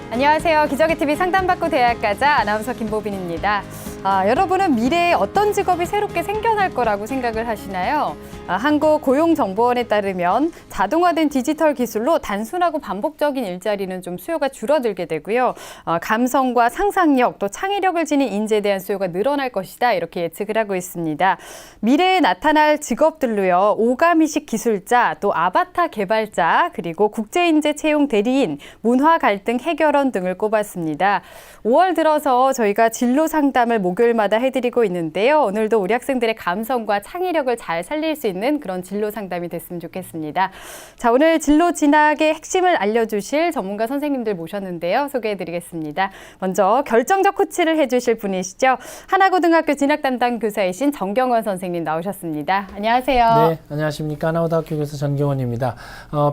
안녕하세요. 기적의TV 상담받고 대학 가자 아나운서 김보빈입니다. 여러분은 미래에 어떤 직업이 새롭게 생겨날 거라고 생각을 하시나요? 한국고용정보원에 따르면 자동화된 디지털 기술로 단순하고 반복적인 일자리는 좀 수요가 줄어들게 되고요. 감성과 상상력 또 창의력을 지닌 인재에 대한 수요가 늘어날 것이다 이렇게 예측을 하고 있습니다. 미래에 나타날 직업들로요. 오감이식 기술자, 또 아바타 개발자, 그리고 국제인재 채용 대리인, 문화 갈등 해결원 등을 꼽았습니다. 5월 들어서 저희가 진로 상담을 목요일마다 해드리고 있는데요. 오늘도 우리 학생들의 감성과 창의력을 잘 살릴 수 있는 그런 진로 상담이 됐으면 좋겠습니다. 자, 오늘 진로 진학의 핵심을 알려주실 전문가 선생님들 모셨는데요. 소개해드리겠습니다. 먼저 결정적 코치를 해주실 분이시죠. 하나고등학교 진학 담당 교사이신 정경원 선생님 나오셨습니다. 안녕하세요. 네, 안녕하십니까. 하나고등학교 교사 정경원입니다.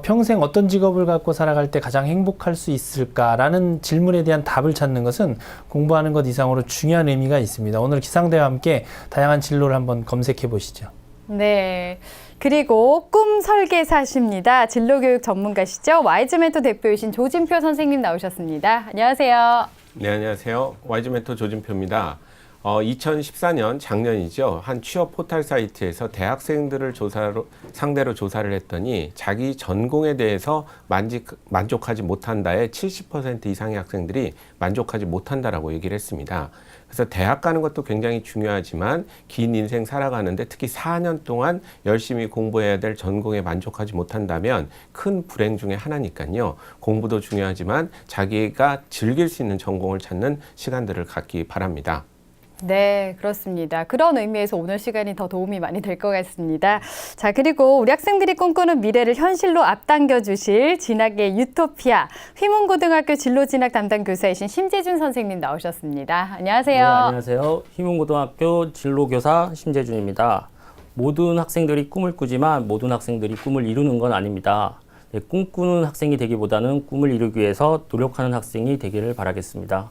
평생 어떤 직업을 갖고 살아갈 때 가장 행복할 수 있을까라는 질문에 대한 답을 찾는 것은 공부하는 것 이상으로 중요한 의미가 있습니다. 오늘 기상대와 함께 다양한 진로를 한번 검색해 보시죠. 네. 그리고 꿈 설계사십니다. 진로교육 전문가시죠. 와이즈멘토 대표이신 조진표 선생님 나오셨습니다. 안녕하세요. 네, 안녕하세요. 와이즈멘토 조진표입니다. 2014년 작년이죠. 한 취업 포털 사이트에서 대학생들을 상대로 조사를 했더니 자기 전공에 대해서 만족하지 못한다에 70% 이상의 학생들이 만족하지 못한다라고 얘기를 했습니다. 그래서 대학 가는 것도 굉장히 중요하지만 긴 인생 살아가는데 특히 4년 동안 열심히 공부해야 될 전공에 만족하지 못한다면 큰 불행 중에 하나니까요. 공부도 중요하지만 자기가 즐길 수 있는 전공을 찾는 시간들을 갖기 바랍니다. 네, 그렇습니다. 그런 의미에서 오늘 시간이 더 도움이 많이 될 것 같습니다. 자, 그리고 우리 학생들이 꿈꾸는 미래를 현실로 앞당겨 주실 진학의 유토피아 휘문고등학교 진로진학 담당 교사이신 심재준 선생님 나오셨습니다. 안녕하세요. 네, 안녕하세요. 휘문고등학교 진로교사 심재준입니다. 모든 학생들이 꿈을 꾸지만 모든 학생들이 꿈을 이루는 건 아닙니다. 네, 꿈꾸는 학생이 되기보다는 꿈을 이루기 위해서 노력하는 학생이 되기를 바라겠습니다.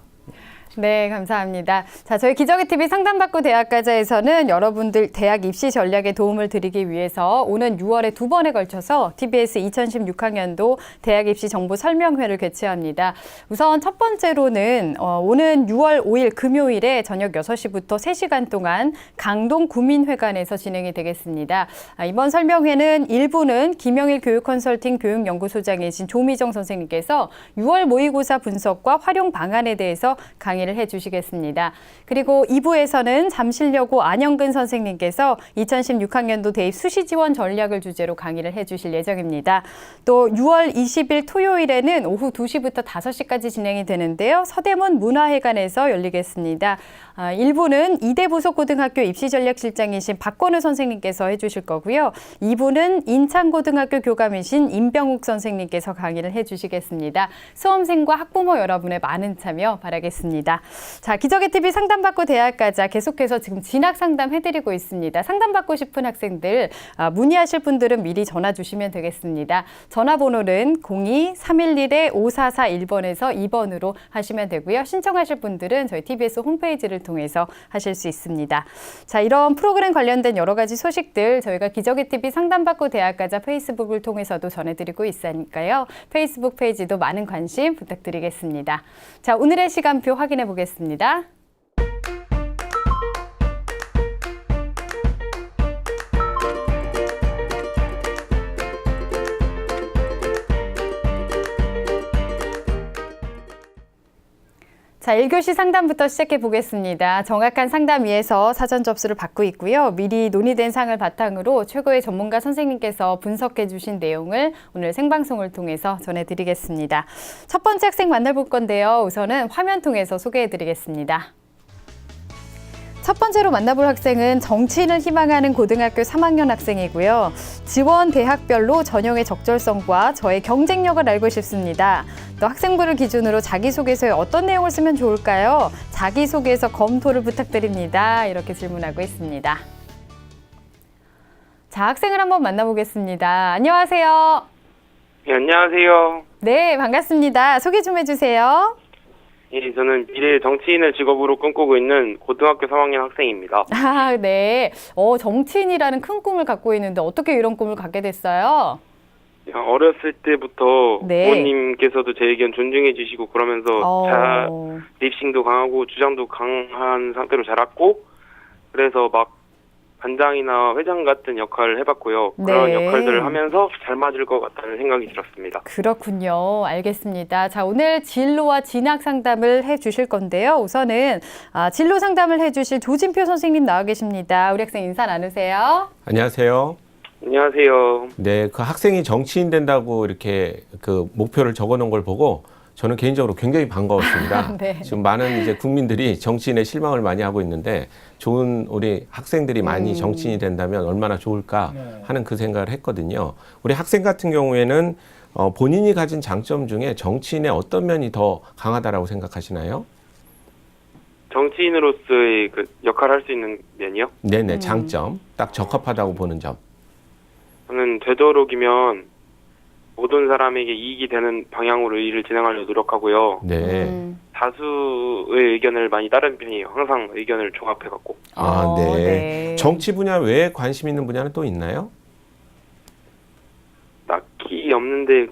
네, 감사합니다. 자, 저희 기적의TV 상담받고 대학 가자에서는 여러분들 대학 입시 전략에 도움을 드리기 위해서 오는 6월에 2번에 걸쳐서 TBS 2016학년도 대학 입시 정보 설명회를 개최합니다. 우선 첫 번째로는 오는 6월 5일 금요일에 저녁 6시부터 3시간 동안 강동 구민회관에서 진행이 되겠습니다. 이번 설명회는 1부는 김영일 교육컨설팅 교육연구소장이신 조미정 선생님께서 6월 모의고사 분석과 활용 방안에 대해서 강의를 해주시겠습니다. 그리고 2부에서는 잠실여고 안영근 선생님께서 2016학년도 대입 수시 지원 전략을 주제로 강의를 해주실 예정입니다. 또 6월 20일 토요일에는 오후 2시부터 5시까지 진행이 되는데요. 서대문 문화회관에서 열리겠습니다. 1부는 이대부속고등학교 입시전략실장이신 박건우 선생님께서 해주실 거고요. 2부는 인창고등학교 교감이신 임병욱 선생님께서 강의를 해주시겠습니다. 수험생과 학부모 여러분의 많은 참여 바라겠습니다. 자, 기적의TV 상담받고 대학 가자 계속해서 지금 진학 상담 해드리고 있습니다. 상담받고 싶은 학생들 문의하실 분들은 미리 전화 주시면 되겠습니다. 전화번호는 02-311-5441번에서 2번으로 하시면 되고요. 신청하실 분들은 저희 TBS 홈페이지를 통해서 하실 수 있습니다. 자, 이런 프로그램 관련된 여러 가지 소식들 저희가 기적의TV 상담받고 대학 가자 페이스북을 통해서도 전해드리고 있으니까요. 페이스북 페이지도 많은 관심 부탁드리겠습니다. 자, 오늘의 시간표 확인해 보겠습니다. 자, 1교시 상담부터 시작해 보겠습니다. 정확한 상담 위해서 사전 접수를 받고 있고요. 미리 논의된 사항을 바탕으로 최고의 전문가 선생님께서 분석해 주신 내용을 오늘 생방송을 통해서 전해드리겠습니다. 첫 번째 학생 만나볼 건데요. 우선은 화면 통해서 소개해 드리겠습니다. 첫 번째로 만나볼 학생은 정치인을 희망하는 고등학교 3학년 학생이고요. 지원 대학별로 전형의 적절성과 저의 경쟁력을 알고 싶습니다. 또 학생부를 기준으로 자기소개서에 어떤 내용을 쓰면 좋을까요? 자기소개서 검토를 부탁드립니다. 이렇게 질문하고 있습니다. 자, 학생을 한번 만나보겠습니다. 안녕하세요. 네, 안녕하세요. 네, 반갑습니다. 소개 좀 해주세요. 예, 저는 미래 정치인을 직업으로 꿈꾸고 있는 고등학교 3학년 학생입니다. 네. 정치인이라는 큰 꿈을 갖고 있는데 어떻게 이런 꿈을 갖게 됐어요? 그냥 어렸을 때부터 네. 부모님께서도 제 의견 존중해 주시고 그러면서 어. 립싱도 강하고 주장도 강한 상태로 자랐고 그래서 막 반장이나 회장 같은 역할을 해봤고요. 그런 네. 역할들을 하면서 잘 맞을 것 같다는 생각이 들었습니다. 그렇군요. 알겠습니다. 자, 오늘 진로와 진학 상담을 해 주실 건데요. 우선은 진로 상담을 해 주실 조진표 선생님 나와 계십니다. 우리 학생 인사 나누세요. 안녕하세요. 안녕하세요. 네, 그 학생이 정치인 된다고 이렇게 그 목표를 적어 놓은 걸 보고 저는 개인적으로 굉장히 반가웠습니다. 네. 지금 많은 이제 국민들이 정치인에 실망을 많이 하고 있는데 좋은 우리 학생들이 많이 정치인이 된다면 얼마나 좋을까 하는 그 생각을 했거든요. 우리 학생 같은 경우에는 본인이 가진 장점 중에 정치인의 어떤 면이 더 강하다라고 생각하시나요? 정치인으로서의 그 역할을 할 수 있는 면이요? 네네, 장점. 딱 적합하다고 보는 점. 저는 되도록이면 모든 사람에게 이익이 되는 방향으로 일을 진행하려고 노력하고요. 네. 다수의 의견을 많이 따르는 편이에요. 항상 의견을 종합해갖고. 아, 네. 네. 정치 분야 외에 관심 있는 분야는 또 있나요? 딱히 없는데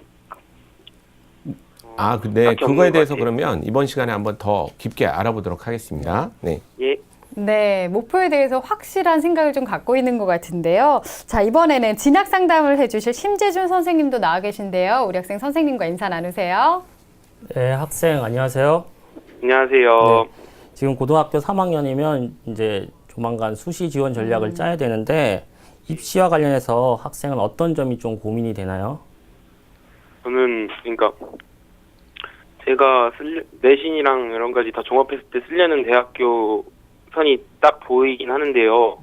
아, 근데 딱히 없는 그거에 것 대해서 같아요. 그러면 이번 시간에 한번 더 깊게 알아보도록 하겠습니다. 네. 예. 네, 목표에 대해서 확실한 생각을 좀 갖고 있는 것 같은데요. 자, 이번에는 진학 상담을 해주실 심재준 선생님도 나와 계신데요. 우리 학생 선생님과 인사 나누세요. 네, 학생 안녕하세요. 안녕하세요. 지금 고등학교 3학년이면 이제 조만간 수시 지원 전략을 짜야 되는데 입시와 관련해서 학생은 어떤 점이 좀 고민이 되나요? 저는 그러니까 제가 내신이랑 이런 가지 다 종합했을 때 쓰려는 대학교 선이 딱 보이긴 하는데요.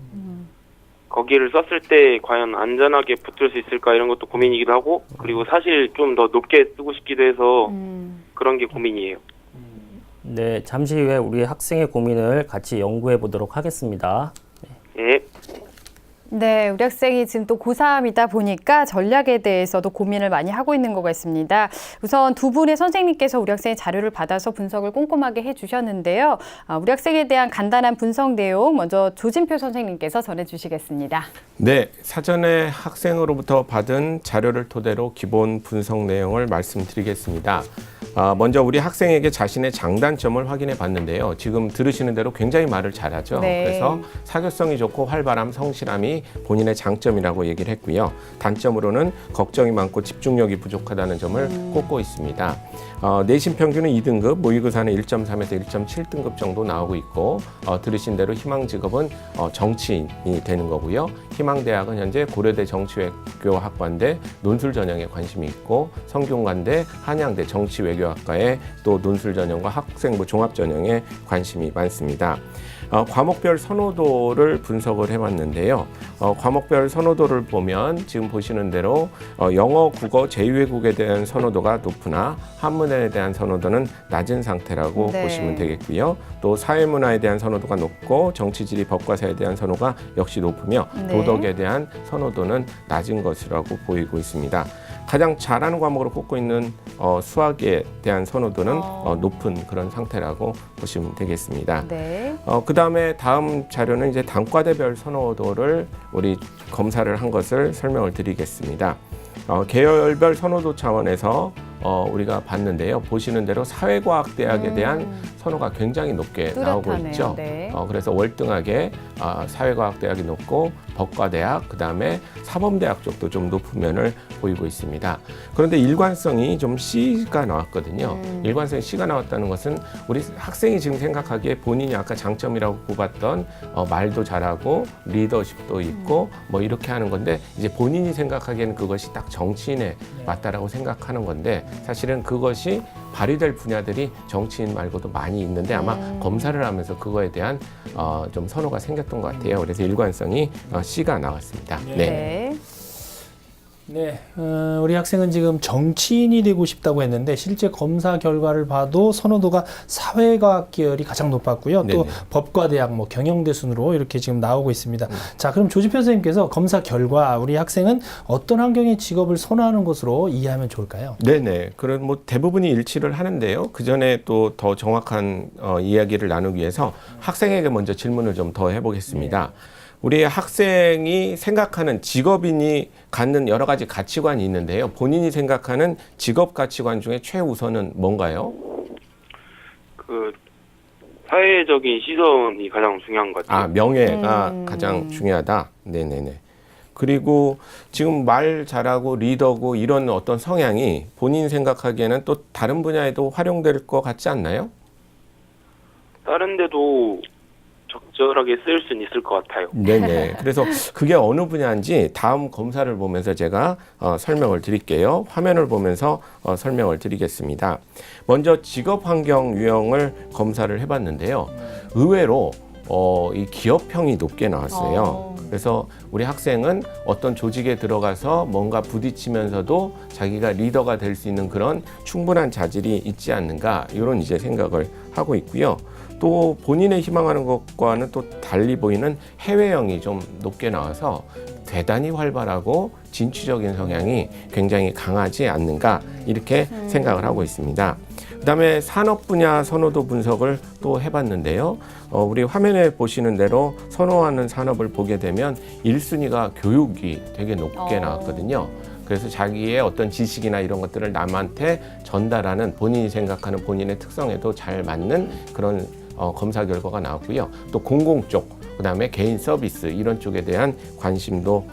거기를 썼을 때 과연 안전하게 붙을 수 있을까 이런 것도 고민이기도 하고 그리고 사실 좀 더 높게 쓰고 싶기도 해서 그런 게 고민이에요. 네, 잠시 후에 우리 학생의 고민을 같이 연구해 보도록 하겠습니다. 예. 네, 우리 학생이 지금 또 고3이다 보니까 전략에 대해서도 고민을 많이 하고 있는 것 같습니다. 우선 두 분의 선생님께서 우리 학생의 자료를 받아서 분석을 꼼꼼하게 해주셨는데요. 우리 학생에 대한 간단한 분석 내용 먼저 조진표 선생님께서 전해주시겠습니다. 네, 사전에 학생으로부터 받은 자료를 토대로 기본 분석 내용을 말씀드리겠습니다. 먼저 우리 학생에게 자신의 장단점을 확인해 봤는데요. 지금 들으시는 대로 굉장히 말을 잘하죠. 네. 그래서 사교성이 좋고 활발함, 성실함이 본인의 장점이라고 얘기를 했고요. 단점으로는 걱정이 많고 집중력이 부족하다는 점을 꼽고 있습니다. 내신 평균은 2등급, 모의고사는 1.3에서 1.7등급 정도 나오고 있고 들으신 대로 희망 직업은 정치인이 되는 거고요. 희망 대학은 현재 고려대 정치외교학과인데 논술 전형에 관심이 있고 성균관대, 한양대 정치외교학과에 또 논술 전형과 학생부 종합 전형에 관심이 많습니다. 과목별 선호도를 분석을 해봤는데요. 과목별 선호도를 보면 지금 보시는 대로 영어, 국어, 제2외국에 대한 선호도가 높으나 한문에 대한 선호도는 낮은 상태라고 네. 보시면 되겠고요. 또 사회문화에 대한 선호도가 높고 정치지리, 법과사에 대한 선호가 역시 높으며 네. 도덕에 대한 선호도는 낮은 것이라고 보이고 있습니다. 가장 잘하는 과목으로 꼽고 있는 수학에 대한 선호도는 높은 그런 상태라고 보시면 되겠습니다. 네. 그 다음에 다음 자료는 이제 단과대별 선호도를 우리 검사를 한 것을 설명을 드리겠습니다. 계열별 선호도 차원에서 우리가 봤는데요. 보시는 대로 사회과학대학에 대한 선호가 굉장히 높게 나오고 뚜렷하네요. 있죠. 네. 그래서 월등하게 사회과학대학이 높고 법과대학, 그다음에 사범대학 쪽도 좀 높은 면을 보이고 있습니다. 그런데 일관성이 좀 C가 나왔거든요. 일관성이 C가 나왔다는 것은 우리 학생이 지금 생각하기에 본인이 아까 장점이라고 꼽았던 말도 잘하고 리더십도 있고 뭐 이렇게 하는 건데 이제 본인이 생각하기에는 그것이 딱 정치인에 맞다라고 생각하는 건데 사실은 그것이 발휘될 분야들이 정치인 말고도 많이 있는데 아마 검사를 하면서 그거에 대한 좀 선호가 생겼던 것 같아요. 그래서 일관성이 C가 나왔습니다. 네. 네, 우리 학생은 지금 정치인이 되고 싶다고 했는데 실제 검사 결과를 봐도 선호도가 사회과학 계열이 가장 높았고요. 또 네네. 법과대학, 뭐 경영대 순으로 이렇게 지금 나오고 있습니다. 자, 그럼 조지표 선생님께서 검사 결과 우리 학생은 어떤 환경의 직업을 선호하는 것으로 이해하면 좋을까요? 네네. 그런 뭐 대부분이 일치를 하는데요. 그 전에 또 더 정확한 이야기를 나누기 위해서 학생에게 먼저 질문을 좀 더 해보겠습니다. 우리 학생이 생각하는 직업인이 갖는 여러 가지 가치관이 있는데요. 본인이 생각하는 직업 가치관 중에 최우선은 뭔가요? 그 사회적인 시선이 가장 중요한 것 같아요. 아, 명예가 가장 중요하다. 네네네. 그리고 지금 말 잘하고 리더고 이런 어떤 성향이 본인 생각하기에는 또 다른 분야에도 활용될 것 같지 않나요? 다른 데도 적절하게 쓸 수는 있을 것 같아요. 네네. 그래서 그게 어느 분야인지 다음 검사를 보면서 제가 설명을 드릴게요. 화면을 보면서 설명을 드리겠습니다. 먼저 직업 환경 유형을 검사를 해봤는데요. 의외로 이 기업형이 높게 나왔어요. 그래서 우리 학생은 어떤 조직에 들어가서 뭔가 부딪히면서도 자기가 리더가 될 수 있는 그런 충분한 자질이 있지 않는가 이런 이제 생각을 하고 있고요. 또 본인의 희망하는 것과는 또 달리 보이는 해외형이 좀 높게 나와서 대단히 활발하고 진취적인 성향이 굉장히 강하지 않는가 이렇게 생각을 하고 있습니다. 그다음에 산업 분야 선호도 분석을 또 해봤는데요. 우리 화면에 보시는 대로 선호하는 산업을 보게 되면 1순위가 교육이 되게 높게 나왔거든요. 그래서 자기의 어떤 지식이나 이런 것들을 남한테 전달하는 본인이 생각하는 본인의 특성에도 잘 맞는 그런 검사 결과가 나왔고요. 또 공공 쪽, 그다음에 개인 서비스 이런 쪽에 대한 관심도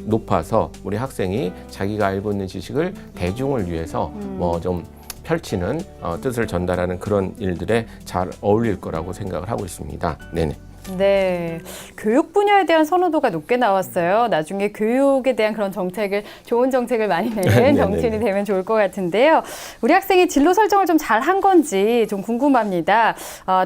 높아서 우리 학생이 자기가 알고 있는 지식을 대중을 위해서 뭐 좀 펼치는 뜻을 전달하는 그런 일들에 잘 어울릴 거라고 생각을 하고 있습니다. 네네. 네, 교육 분야에 대한 선호도가 높게 나왔어요. 나중에 교육에 대한 그런 정책을, 좋은 정책을 많이 내는 정치인이 되면 좋을 것 같은데요. 우리 학생이 진로 설정을 좀 잘 한 건지 좀 궁금합니다.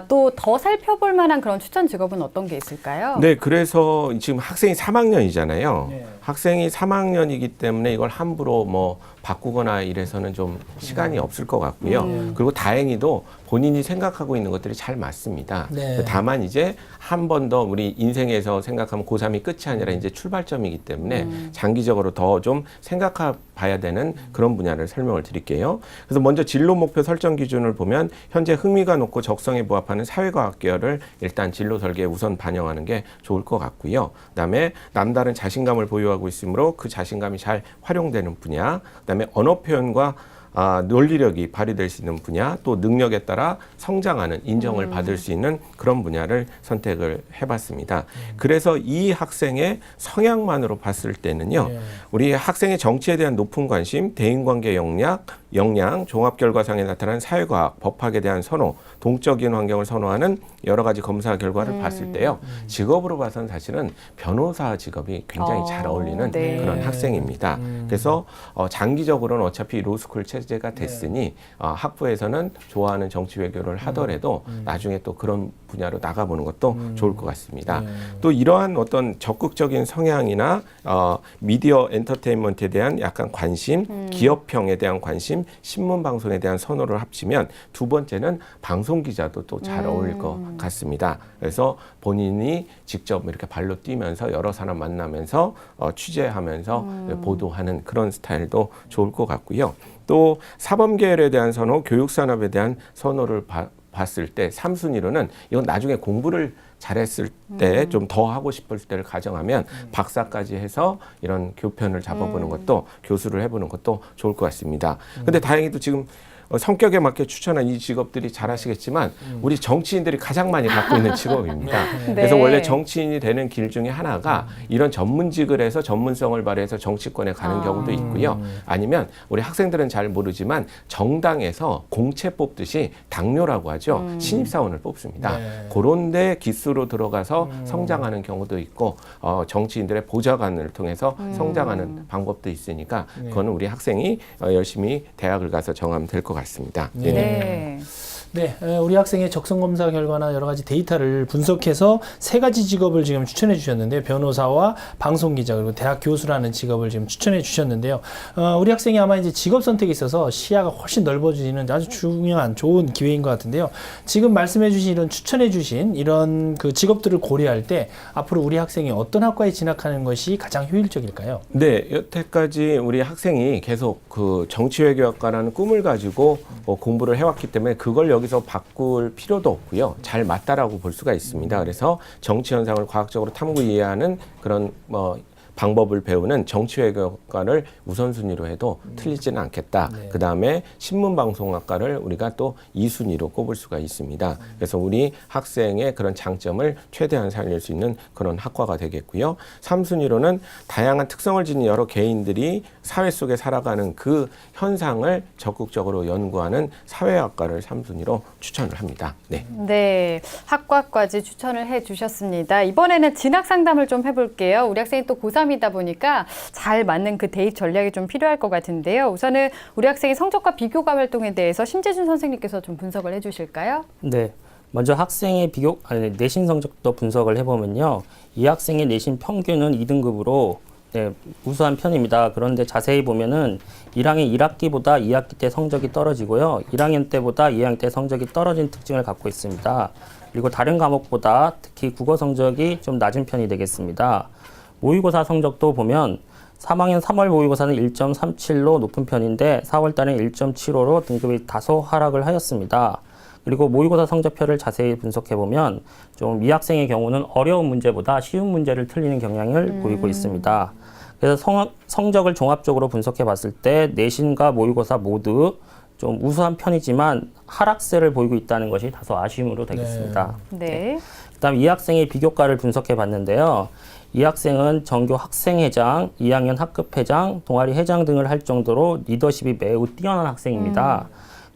또 더 살펴볼 만한 그런 추천 직업은 어떤 게 있을까요? 네, 그래서 지금 학생이 3학년이잖아요. 네. 학생이 3학년이기 때문에 이걸 함부로 뭐 바꾸거나 이래서는 좀 시간이 없을 것 같고요. 그리고 다행히도 본인이 생각하고 있는 것들이 잘 맞습니다. 네. 다만 이제 한 번 더 우리 인생에서 생각하면 고3이 끝이 아니라 이제 출발점이기 때문에 장기적으로 더 좀 생각해 봐야 되는 그런 분야를 설명을 드릴게요. 그래서 먼저 진로 목표 설정 기준을 보면 현재 흥미가 높고 적성에 부합하는 사회과학 계열을 일단 진로 설계에 우선 반영하는 게 좋을 것 같고요. 그다음에 남다른 자신감을 보유하고 있으므로 그 자신감이 잘 활용되는 분야, 그다음에 언어 표현과 논리력이 발휘될 수 있는 분야, 또 능력에 따라 성장하는 인정을 받을 수 있는 그런 분야를 선택을 해봤습니다. 그래서 이 학생의 성향만으로 봤을 때는요, 우리 학생의 정치에 대한 높은 관심, 대인관계 역량, 종합결과상에 나타난 사회과학, 법학에 대한 선호, 동적인 환경을 선호하는 여러 가지 검사 결과를 봤을 때요, 직업으로 봐서는 사실은 변호사 직업이 굉장히 잘 어울리는 네. 그런 학생입니다. 그래서 장기적으로는 어차피 로스쿨 체제가 됐으니 학부에서는 좋아하는 정치 외교를 하더라도 나중에 또 그런 분야로 나가보는 것도 좋을 것 같습니다. 또 이러한 어떤 적극적인 성향이나 미디어 엔터테인먼트에 대한 약간 관심, 기업형에 대한 관심, 신문 방송에 대한 선호를 합치면 두 번째는 방송 기자도 또 잘 어울릴 것 같습니다. 그래서 본인이 직접 이렇게 발로 뛰면서 여러 사람 만나면서 취재하면서 보도하는 그런 스타일도 좋을 것 같고요. 또 사범 계열에 대한 선호, 교육 산업에 대한 선호를 봤을 때 3순위로는 이건 나중에 공부를 잘했을 때 좀 더 하고 싶을 때를 가정하면 박사까지 해서 이런 교편을 잡아보는 것도, 교수를 해보는 것도 좋을 것 같습니다. 근데 다행히도 지금 성격에 맞게 추천한 이 직업들이 잘 아시겠지만 우리 정치인들이 가장 많이 갖고 있는 직업입니다. 네. 그래서 원래 정치인이 되는 길 중에 하나가 이런 전문직을 해서 전문성을 발휘해서 정치권에 가는 경우도 있고요. 아니면 우리 학생들은 잘 모르지만 정당에서 공채 뽑듯이 당뇨라고 하죠. 신입사원을 뽑습니다. 네. 그런 데 기수로 들어가서 성장하는 경우도 있고 정치인들의 보좌관을 통해서 성장하는 방법도 있으니까 그거는 우리 학생이 열심히 대학을 가서 정하면 될 것 같습니다. 네. 네. 네, 우리 학생의 적성검사 결과나 여러 가지 데이터를 분석해서 3가지 직업을 지금 추천해 주셨는데요. 변호사와 방송기자 그리고 대학 교수라는 직업을 지금 추천해 주셨는데요. 우리 학생이 아마 이제 직업 선택에 있어서 시야가 훨씬 넓어지는 아주 중요한 좋은 기회인 것 같은데요. 지금 말씀해 주신 이런 추천해 주신 이런 그 직업들을 고려할 때 앞으로 우리 학생이 어떤 학과에 진학하는 것이 가장 효율적일까요? 네, 여태까지 우리 학생이 계속 그 정치외교학과라는 꿈을 가지고 공부를 해왔기 때문에 그걸 여기서 바꿀 필요도 없고요. 잘 맞다라고 볼 수가 있습니다. 그래서 정치 현상을 과학적으로 탐구 이해하는 그런 방법을 배우는 정치외교학과를 우선순위로 해도 틀리지는 않겠다. 네. 그다음에 신문방송학과를 우리가 또 2순위로 꼽을 수가 있습니다. 그래서 우리 학생의 그런 장점을 최대한 살릴 수 있는 그런 학과가 되겠고요. 3순위로는 다양한 특성을 지닌 여러 개인들이 사회 속에 살아가는 그 현상을 적극적으로 연구하는 사회학과를 3순위로 추천을 합니다. 네. 네, 학과까지 추천을 해주셨습니다. 이번에는 진학 상담을 좀 해볼게요. 우리 학생이 또 고3이다 보니까 잘 맞는 그 대입 전략이 좀 필요할 것 같은데요. 우선은 우리 학생의 성적과 비교과 활동에 대해서 심재준 선생님께서 좀 분석을 해주실까요? 네. 먼저 학생의 내신 성적도 분석을 해보면요. 이 학생의 내신 평균은 2등급으로 우수한 편입니다. 그런데 자세히 보면은 1학년 1학기보다 2학기 때 성적이 떨어지고요. 1학년 때보다 2학년 때 성적이 떨어진 특징을 갖고 있습니다. 그리고 다른 과목보다 특히 국어 성적이 좀 낮은 편이 되겠습니다. 모의고사 성적도 보면 3학년 3월 모의고사는 1.37로 높은 편인데 4월 달에는 1.75로 등급이 다소 하락을 하였습니다. 그리고 모의고사 성적표를 자세히 분석해보면 좀 이 학생의 경우는 어려운 문제보다 쉬운 문제를 틀리는 경향을 보이고 있습니다. 그래서 성적을 종합적으로 분석해 봤을 때 내신과 모의고사 모두 좀 우수한 편이지만 하락세를 보이고 있다는 것이 다소 아쉬움으로 되겠습니다. 네. 그다음 이 학생의 비교과를 분석해 봤는데요. 이 학생은 전교 학생회장, 2학년 학급회장, 동아리 회장 등을 할 정도로 리더십이 매우 뛰어난 학생입니다.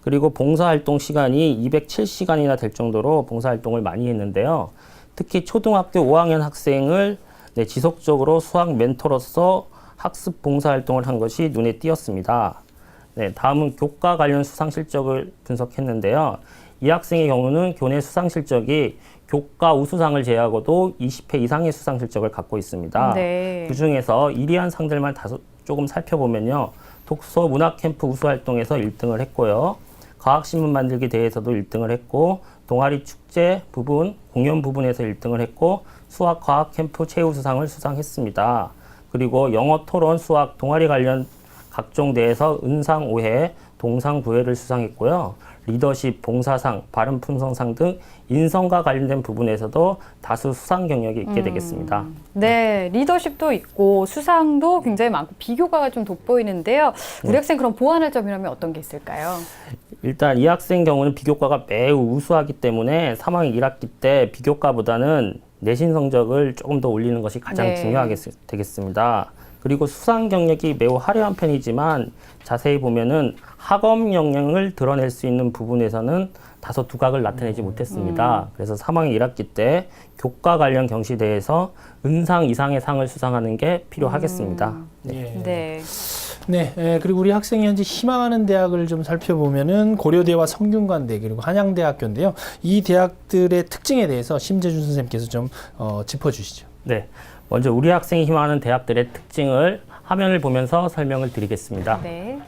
그리고 봉사활동 시간이 207시간이나 될 정도로 봉사활동을 많이 했는데요. 특히 초등학교 5학년 학생을 지속적으로 수학 멘토로서 학습 봉사활동을 한 것이 눈에 띄었습니다. 네, 다음은 교과 관련 수상 실적을 분석했는데요. 이 학생의 경우는 교내 수상 실적이 교과 우수상을 제외하고도 20회 이상의 수상 실적을 갖고 있습니다. 네. 그중에서 1위한 상들만 조금 살펴보면요. 독서 문학 캠프 우수 활동에서 1등을 했고요. 과학신문 만들기 대회에서도 1등을 했고 동아리 축제 부분, 공연 부분에서 1등을 했고 수학 과학 캠프 최우수상을 수상했습니다. 그리고 영어 토론 수학 동아리 관련 각종 대회에서 은상 5회, 동상 9회를 수상했고요. 리더십, 봉사상, 발음 품성상 등 인성과 관련된 부분에서도 다수 수상 경력이 있게 되겠습니다. 네, 리더십도 있고 수상도 굉장히 많고 비교과가 좀 돋보이는데요. 우리 학생 그럼 보완할 점이라면 어떤 게 있을까요? 일단 이 학생 경우는 비교과가 매우 우수하기 때문에 3학년 1학기 때 비교과보다는 내신 성적을 조금 더 올리는 것이 가장 네. 중요하게 되겠습니다. 그리고 수상 경력이 매우 화려한 편이지만 자세히 보면은 학업 역량을 드러낼 수 있는 부분에서는 다소 두각을 나타내지 못했습니다. 그래서 3학년 1학기 때 교과 관련 경시대회에서 은상 이상의 상을 수상하는 게 필요하겠습니다. 예. 네. 네, 그리고 우리 학생이 현재 희망하는 대학을 좀 살펴보면은 고려대와 성균관대 그리고 한양대학교인데요. 이 대학들의 특징에 대해서 심재준 선생님께서 좀 짚어주시죠. 네. 먼저 우리 학생이 희망하는 대학들의 특징을 화면을 보면서 설명을 드리겠습니다. 네.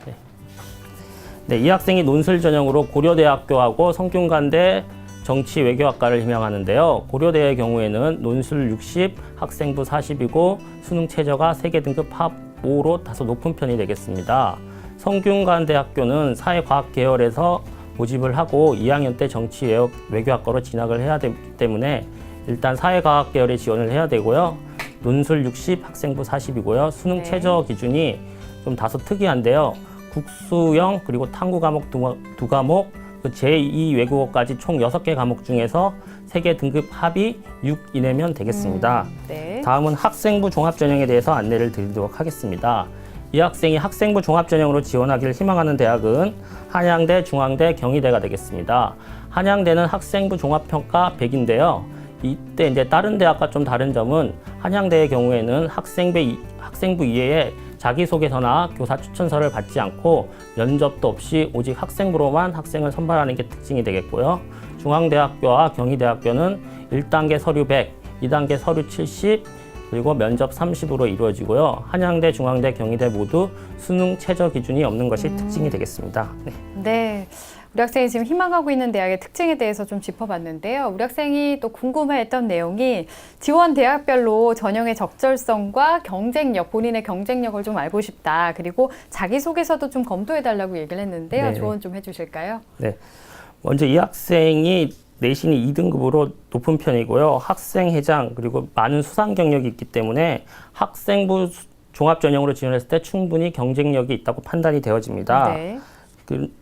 네, 이 학생이 논술 전형으로 고려대학교하고 성균관대 정치외교학과를 희망하는데요. 고려대의 경우에는 논술 60, 학생부 40이고 수능 최저가 세계 등급 합 5로 다소 높은 편이 되겠습니다. 성균관대학교는 사회과학 계열에서 모집을 하고 2학년 때 정치외교학과로 진학을 해야 되기 때문에 일단 사회과학 계열에 지원을 해야 되고요. 논술 60, 학생부 40이고요. 수능 네. 최저 기준이 좀 다소 특이한데요. 국수형 그리고 탐구 과목 두 과목, 그 제2 외국어까지 총 6개 과목 중에서 세계 등급 합이 6 이내면 되겠습니다. 네. 다음은 학생부 종합전형에 대해서 안내를 드리도록 하겠습니다. 이 학생이 학생부 종합전형으로 지원하기를 희망하는 대학은 한양대, 중앙대, 경희대가 되겠습니다. 한양대는 학생부 종합평가 100인데요. 이때 이제 다른 대학과 좀 다른 점은 한양대의 경우에는 학생부 이외에 자기소개서나 교사 추천서를 받지 않고 면접도 없이 오직 학생부로만 학생을 선발하는 게 특징이 되겠고요. 중앙대학교와 경희대학교는 1단계 서류 100, 2단계 서류 70, 그리고 면접 30으로 이루어지고요. 한양대, 중앙대, 경희대 모두 수능 최저 기준이 없는 것이 특징이 되겠습니다. 네. 네. 우리 학생이 지금 희망하고 있는 대학의 특징에 대해서 좀 짚어봤는데요. 우리 학생이 또 궁금해했던 내용이 지원 대학별로 전형의 적절성과 경쟁력, 본인의 경쟁력을 좀 알고 싶다. 그리고 자기소개서도 좀 검토해달라고 얘기를 했는데요. 네. 조언 좀 해주실까요? 네. 먼저 이 학생이 내신이 2등급으로 높은 편이고요. 학생회장 그리고 많은 수상 경력이 있기 때문에 학생부 종합전형으로 지원했을 때 충분히 경쟁력이 있다고 판단이 되어집니다. 네.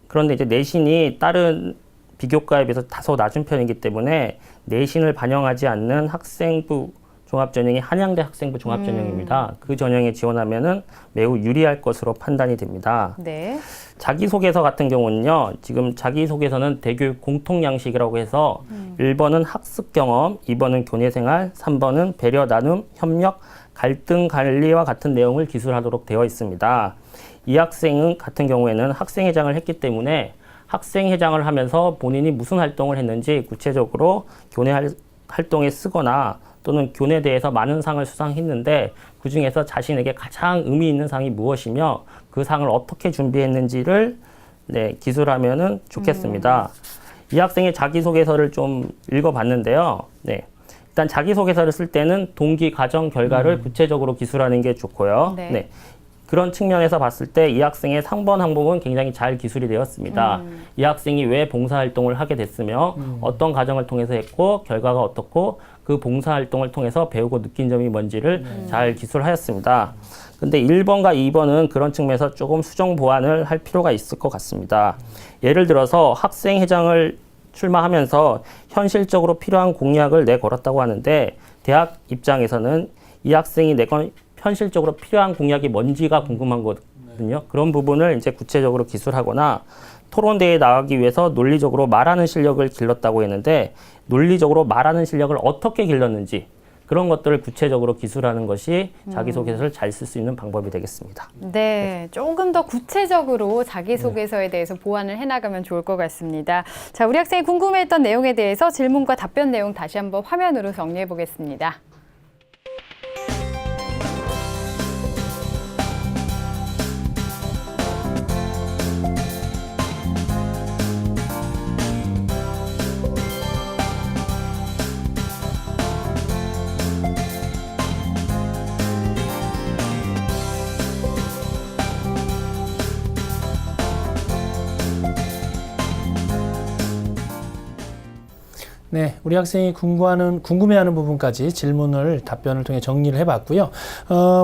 그런데 이제 내신이 다른 비교과에 비해서 다소 낮은 편이기 때문에 내신을 반영하지 않는 학생부 종합전형이 한양대 학생부 종합전형입니다. 그 전형에 지원하면은 매우 유리할 것으로 판단이 됩니다. 네. 자기소개서 같은 경우는요, 지금 자기소개서는 대교육 공통양식이라고 해서 1번은 학습 경험, 2번은 교내생활, 3번은 배려, 나눔, 협력, 갈등 관리와 같은 내용을 기술하도록 되어 있습니다. 이 학생은 같은 경우에는 학생회장을 했기 때문에 학생회장을 하면서 본인이 무슨 활동을 했는지 구체적으로 교내 활동에 쓰거나 또는 교내대에서 많은 상을 수상했는데 그 중에서 자신에게 가장 의미 있는 상이 무엇이며 그 상을 어떻게 준비했는지를 기술하면은 좋겠습니다. 이 학생의 자기소개서를 좀 읽어봤는데요. 일단 자기소개서를 쓸 때는 동기, 과정, 결과를 구체적으로 기술하는 게 좋고요. 네. 그런 측면에서 봤을 때 이 학생의 상번 항목은 굉장히 잘 기술이 되었습니다. 이 학생이 왜 봉사활동을 하게 됐으며 어떤 과정을 통해서 했고 결과가 어떻고 그 봉사활동을 통해서 배우고 느낀 점이 뭔지를 잘 기술하였습니다. 근데 1번과 2번은 그런 측면에서 조금 수정 보완을 할 필요가 있을 것 같습니다. 예를 들어서 학생회장을 출마하면서 현실적으로 필요한 공약을 내걸었다고 하는데 대학 입장에서는 이 학생이 내건 현실적으로 필요한 공약이 뭔지가 궁금한 거거든요. 그런 부분을 이제 구체적으로 기술하거나 토론대회에 나가기 위해서 논리적으로 말하는 실력을 길렀다고 했는데 논리적으로 말하는 실력을 어떻게 길렀는지 그런 것들을 구체적으로 기술하는 것이 자기소개서를 잘 쓸 수 있는 방법이 되겠습니다. 네, 조금 더 구체적으로 자기소개서에 대해서 보완을 해나가면 좋을 것 같습니다. 자, 우리 학생이 궁금해했던 내용에 대해서 질문과 답변 내용 다시 한번 화면으로 정리해 보겠습니다. 네, 우리 학생이 궁금해하는 부분까지 질문을 답변을 통해 정리를 해봤고요.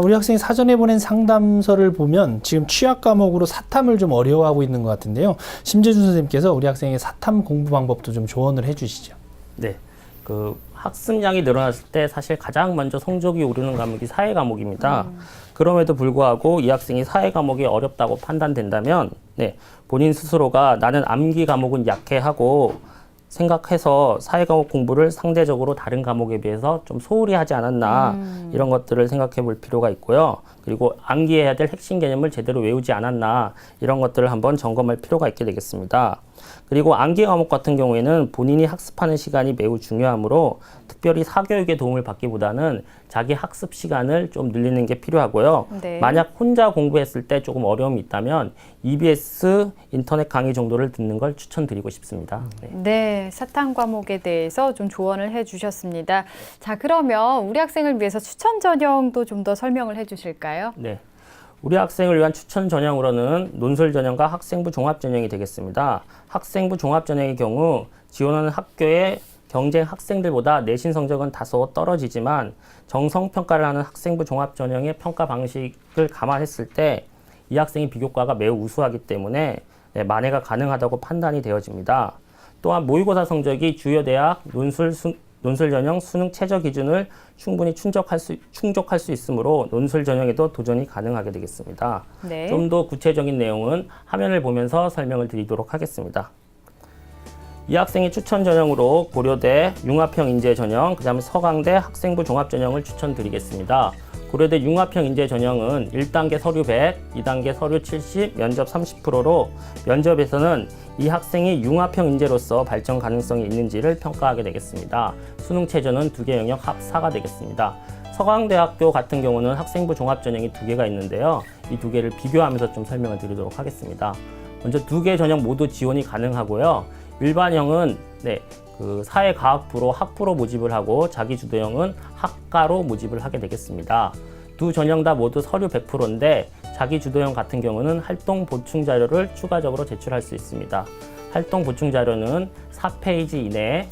우리 학생이 사전에 보낸 상담서를 보면 지금 취약 과목으로 사탐을 좀 어려워하고 있는 것 같은데요. 심재준 선생님께서 우리 학생의 사탐 공부 방법도 좀 조언을 해주시죠. 네, 그 학습량이 늘어났을 때 사실 가장 먼저 성적이 오르는 과목이 사회 과목입니다. 그럼에도 불구하고 이 학생이 사회 과목이 어렵다고 판단된다면 본인 스스로가 나는 암기 과목은 약해하고 생각해서 사회 과목 공부를 상대적으로 다른 과목에 비해서 좀 소홀히 하지 않았나 이런 것들을 생각해 볼 필요가 있고요. 그리고 암기해야 될 핵심 개념을 제대로 외우지 않았나 이런 것들을 한번 점검할 필요가 있게 되겠습니다. 그리고 암기 과목 같은 경우에는 본인이 학습하는 시간이 매우 중요하므로 특별히 사교육의 도움을 받기보다는 자기 학습 시간을 좀 늘리는 게 필요하고요. 네. 만약 혼자 공부했을 때 조금 어려움이 있다면 EBS 인터넷 강의 정도를 듣는 걸 추천드리고 싶습니다. 네, 사탐 과목에 대해서 좀 조언을 해주셨습니다. 자, 그러면 우리 학생을 위해서 추천 전형도 좀 더 설명을 해주실까요? 네. 우리 학생을 위한 추천 전형으로는 논술 전형과 학생부 종합 전형이 되겠습니다. 학생부 종합 전형의 경우 지원하는 학교의 경쟁 학생들보다 내신 성적은 다소 떨어지지만 정성평가를 하는 학생부 종합 전형의 평가 방식을 감안했을 때 이 학생의 비교과가 매우 우수하기 때문에 만회가 가능하다고 판단이 되어집니다. 또한 모의고사 성적이 주요 대학 논술 전형 수능 최저 기준을 충분히 충족할 수 있으므로 논술 전형에도 도전이 가능하게 되겠습니다. 네. 좀 더 구체적인 내용은 화면을 보면서 설명을 드리도록 하겠습니다. 이 학생의 추천 전형으로 고려대 융합형 인재 전형, 그 다음에 서강대 학생부 종합 전형을 추천드리겠습니다. 고려대 융합형 인재 전형은 1단계 서류 100, 2단계 서류 70, 면접 30%로 면접에서는 이 학생이 융합형 인재로서 발전 가능성이 있는지를 평가하게 되겠습니다. 수능 최저는 2개 영역 합4가 되겠습니다. 서강대학교 같은 경우는 학생부 종합 전형이 2개가 있는데요. 이 2개를 비교하면서 좀 설명을 드리도록 하겠습니다. 먼저 2개 전형 모두 지원이 가능하고요. 일반형은 그 사회과학부로 학부로 모집을 하고 자기주도형은 학과로 모집을 하게 되겠습니다. 두 전형 다 모두 서류 100%인데 자기주도형 같은 경우는 활동 보충 자료를 추가적으로 제출할 수 있습니다. 활동 보충 자료는 4페이지 이내,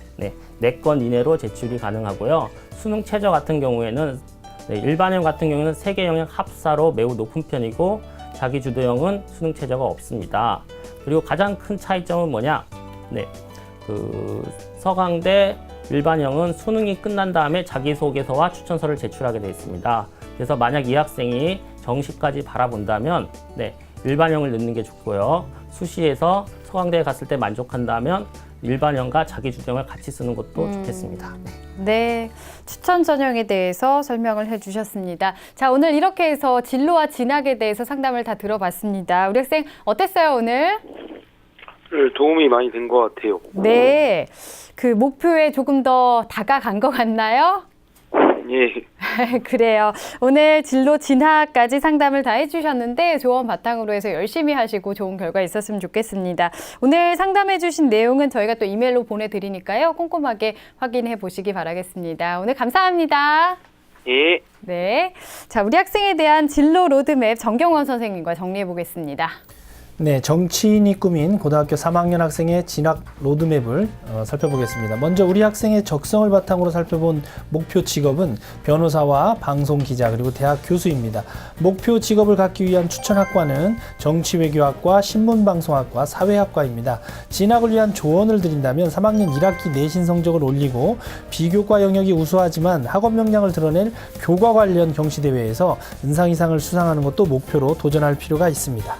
4건 이내로 제출이 가능하고요. 수능 최저 같은 경우에는 일반형 같은 경우는 세계 영역 합사로 매우 높은 편이고 자기 주도형은 수능 최저가 없습니다. 그리고 가장 큰 차이점은 뭐냐? 서강대 일반형은 수능이 끝난 다음에 자기소개서와 추천서를 제출하게 되어 있습니다. 그래서 만약 이 학생이 정시까지 바라본다면 일반형을 넣는 게 좋고요. 수시에서 서강대에 갔을 때 만족한다면 일반형과 자기주도형을 같이 쓰는 것도 좋겠습니다. 네, 추천 전형에 대해서 설명을 해주셨습니다. 자, 오늘 이렇게 해서 진로와 진학에 대해서 상담을 다 들어봤습니다. 우리 학생 어땠어요, 오늘? 도움이 많이 된 것 같아요. 네, 그 목표에 조금 더 다가간 것 같나요? 예. 그래요. 오늘 진로 진학까지 상담을 다 해주셨는데 조언 바탕으로 해서 열심히 하시고 좋은 결과 있었으면 좋겠습니다. 오늘 상담해주신 내용은 저희가 또 이메일로 보내드리니까요. 꼼꼼하게 확인해 보시기 바라겠습니다. 오늘 감사합니다. 예. 네. 자, 우리 학생에 대한 진로 로드맵 정경원 선생님과 정리해 보겠습니다. 네, 정치인이 꾸민 고등학교 3학년 학생의 진학 로드맵을 살펴보겠습니다. 먼저 우리 학생의 적성을 바탕으로 살펴본 목표 직업은 변호사와 방송기자 그리고 대학 교수입니다. 목표 직업을 갖기 위한 추천 학과는 정치외교학과, 신문방송학과, 사회학과입니다. 진학을 위한 조언을 드린다면 3학년 1학기 내신 성적을 올리고 비교과 영역이 우수하지만 학업 역량을 드러낼 교과 관련 경시대회에서 은상 이상을 수상하는 것도 목표로 도전할 필요가 있습니다.